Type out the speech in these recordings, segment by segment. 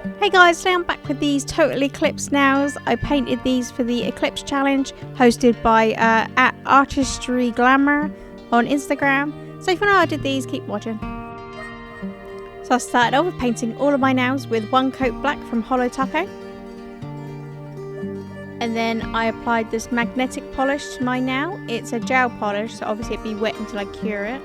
Hey guys, today I'm back with these total Eclipse nails. I painted these for the Eclipse challenge hosted by at Artistry Glamour on Instagram. So if you know how I did these, keep watching. So I started off with painting all of my nails with one coat black from Holo Taco. And then I applied this magnetic polish to my nail. It's a gel polish, so obviously it'd be wet until I cure it.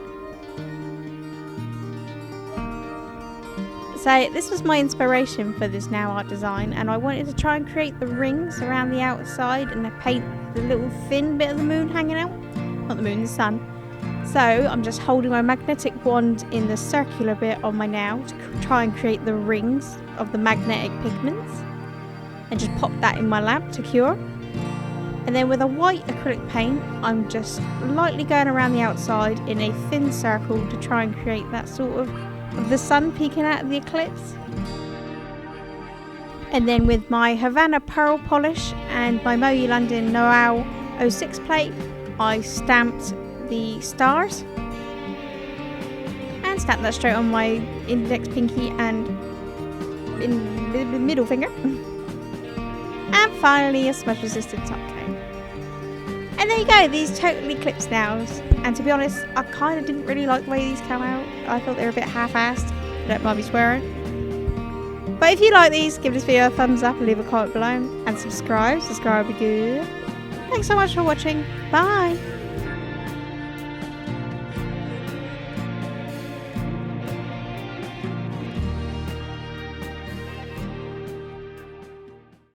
So this was my inspiration for this nail art design, and I wanted to try and create the rings around the outside and paint the little thin bit of the moon hanging out. Not the moon, the sun. So I'm just holding my magnetic wand in the circular bit on my nail to try and create the rings of the magnetic pigments, and just pop that in my lab to cure. And then with a white acrylic paint, I'm just lightly going around the outside in a thin circle to try and create that sort of the sun peeking out of the eclipse. And then with my Havana Pearl polish and my Moe London Noel 06 plate, I stamped the stars and stamped that straight on my index, pinky and in the middle finger. And finally a smudge resistant top coat. And there you go, these total Eclipse nails. And to be honest, I kind of didn't really like the way these come out. I thought they were a bit half-assed. Don't mind me swearing. But if you like these, give this video a thumbs up and leave a comment below. And subscribe would be good. Thanks so much for watching. Bye!